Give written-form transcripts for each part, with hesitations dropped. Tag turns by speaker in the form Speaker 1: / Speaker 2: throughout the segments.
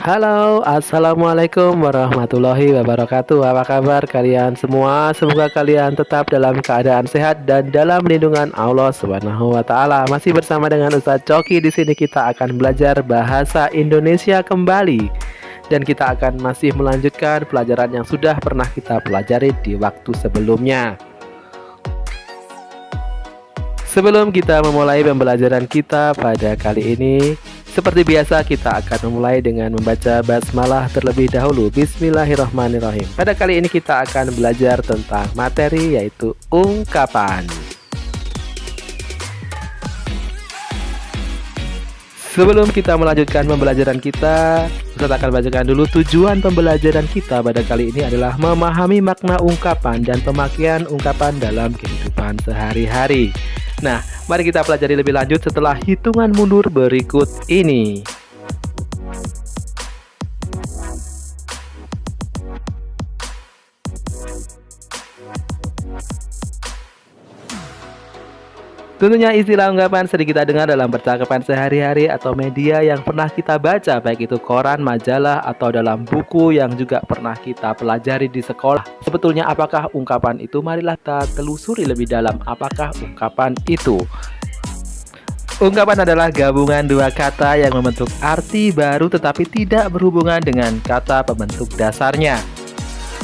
Speaker 1: Halo, assalamualaikum warahmatullahi wabarakatuh. Apa kabar kalian semua? Semoga kalian tetap dalam keadaan sehat dan dalam lindungan Allah Subhanahu wa taala. Masih bersama dengan Ustadz Coki di sini kita akan belajar bahasa Indonesia kembali. Dan kita akan masih melanjutkan pelajaran yang sudah pernah kita pelajari di waktu sebelumnya. Sebelum kita memulai pembelajaran kita pada kali ini, seperti biasa kita akan memulai dengan membaca basmalah terlebih dahulu. Bismillahirrahmanirrahim. Pada kali ini kita akan belajar tentang materi yaitu ungkapan. Sebelum kita melanjutkan pembelajaran kita, Ustaz akan bacakan dulu tujuan pembelajaran kita pada kali ini adalah memahami makna ungkapan dan pemakaian ungkapan dalam kehidupan sehari-hari. Nah, mari kita pelajari lebih lanjut setelah hitungan mundur berikut ini. Tentunya istilah ungkapan sering kita dengar dalam percakapan sehari-hari atau media yang pernah kita baca, baik itu koran, majalah, atau dalam buku yang juga pernah kita pelajari di sekolah. Sebetulnya apakah ungkapan itu? Marilah kita telusuri lebih dalam apakah ungkapan itu. Ungkapan adalah gabungan dua kata yang membentuk arti baru tetapi tidak berhubungan dengan kata pembentuk dasarnya.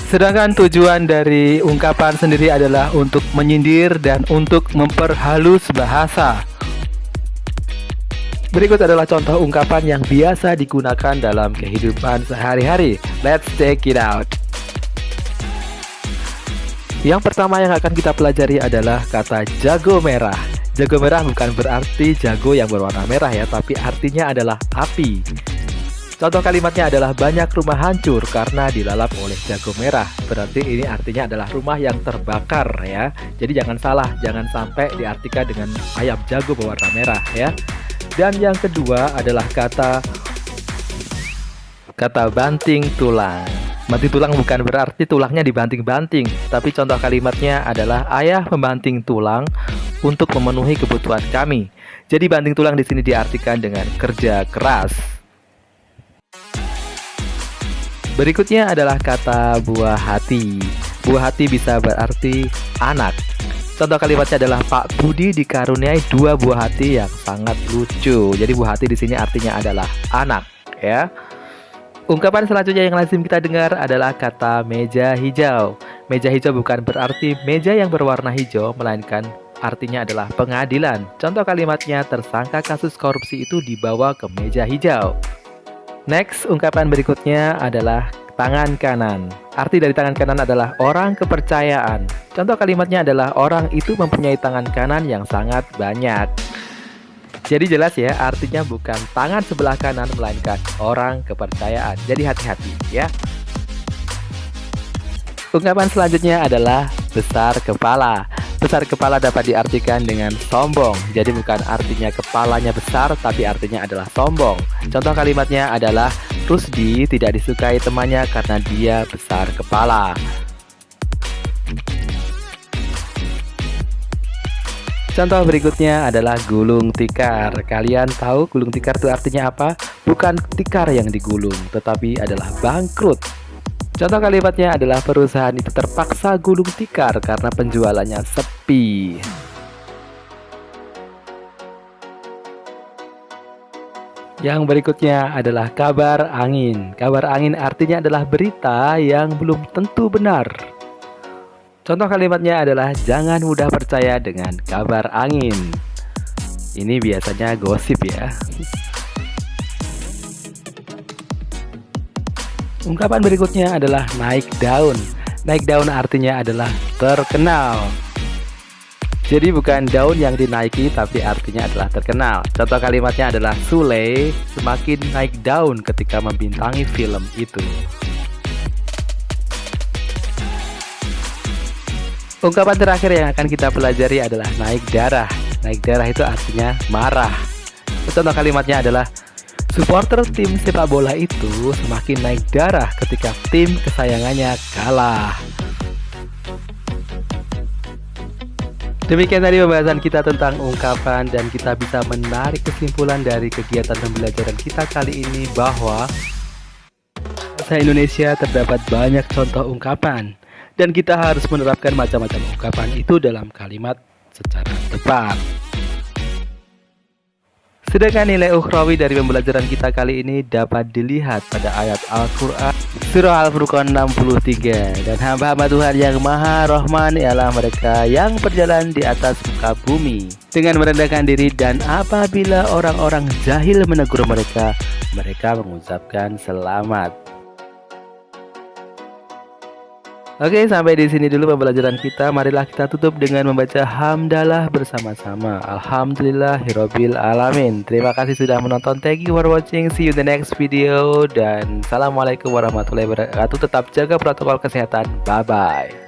Speaker 1: Sedangkan tujuan dari ungkapan sendiri adalah untuk menyindir dan untuk memperhalus bahasa. Berikut adalah contoh ungkapan yang biasa digunakan dalam kehidupan sehari-hari. Let's check it out. Yang pertama yang akan kita pelajari adalah kata jago merah. Jago merah bukan berarti jago yang berwarna merah ya, tapi artinya adalah api. Contoh kalimatnya adalah banyak rumah hancur karena dilalap oleh jago merah. Berarti ini artinya adalah rumah yang terbakar ya. Jadi jangan salah, jangan sampai diartikan dengan ayam jago berwarna merah ya. Dan yang kedua adalah kata banting tulang. Banting tulang bukan berarti tulangnya dibanting-banting, tapi contoh kalimatnya adalah ayah membanting tulang untuk memenuhi kebutuhan kami. Jadi banting tulang di sini diartikan dengan kerja keras. Berikutnya adalah kata buah hati. Buah hati bisa berarti anak. Contoh kalimatnya adalah Pak Budi dikaruniai 2 buah hati yang sangat lucu. Jadi buah hati di sini artinya adalah anak, ya. Ungkapan selanjutnya yang lazim kita dengar adalah kata meja hijau. Meja hijau bukan berarti meja yang berwarna hijau, melainkan artinya adalah pengadilan. Contoh kalimatnya tersangka kasus korupsi itu dibawa ke meja hijau. Next, ungkapan berikutnya adalah tangan kanan. Arti dari tangan kanan adalah orang kepercayaan. Contoh kalimatnya adalah orang itu mempunyai tangan kanan yang sangat banyak. Jadi jelas ya, artinya bukan tangan sebelah kanan, melainkan orang kepercayaan. Jadi hati-hati ya. Ungkapan selanjutnya adalah besar kepala. Besar kepala dapat diartikan dengan sombong. Jadi bukan artinya kepalanya besar, tapi artinya adalah sombong. Contoh kalimatnya adalah Rusdi tidak disukai temannya karena dia besar kepala. Contoh berikutnya adalah gulung tikar. Kalian tahu gulung tikar itu artinya apa? Bukan tikar yang digulung, tetapi adalah bangkrut. Contoh kalimatnya adalah perusahaan itu terpaksa gulung tikar karena penjualannya sepi. Yang berikutnya adalah kabar angin. Kabar angin artinya adalah berita yang belum tentu benar. Contoh kalimatnya adalah jangan mudah percaya dengan kabar angin. Ini biasanya gosip ya. Ungkapan berikutnya adalah naik daun. Naik daun artinya adalah terkenal. Jadi bukan daun yang dinaiki, tapi artinya adalah terkenal. Contoh kalimatnya adalah Sule semakin naik daun ketika membintangi film itu. Ungkapan terakhir yang akan kita pelajari adalah naik darah. Naik darah itu artinya marah. Contoh kalimatnya adalah supporter tim sepak bola itu semakin naik darah ketika tim kesayangannya kalah. Demikian tadi pembahasan kita tentang ungkapan, dan kita bisa menarik kesimpulan dari kegiatan pembelajaran kita kali ini bahwa
Speaker 2: bahasa Indonesia terdapat banyak contoh ungkapan, dan kita harus menerapkan macam-macam ungkapan itu dalam kalimat secara tepat.
Speaker 1: Sedangkan nilai ukhrawi dari pembelajaran kita kali ini dapat dilihat pada ayat Al-Quran Surah Al-Furqan 63. Dan hamba-hamba Tuhan yang maha rahman ialah mereka yang berjalan di atas muka bumi dengan merendahkan diri, dan apabila orang-orang jahil menegur mereka, mereka mengucapkan selamat. Oke, sampai di sini dulu pembelajaran kita. Marilah kita tutup dengan membaca hamdalah bersama-sama. Alhamdulillahirabbil alamin. Terima kasih sudah menonton. Thank you for watching. See you in the next video. Dan assalamualaikum warahmatullahi wabarakatuh. Tetap jaga protokol kesehatan. Bye bye.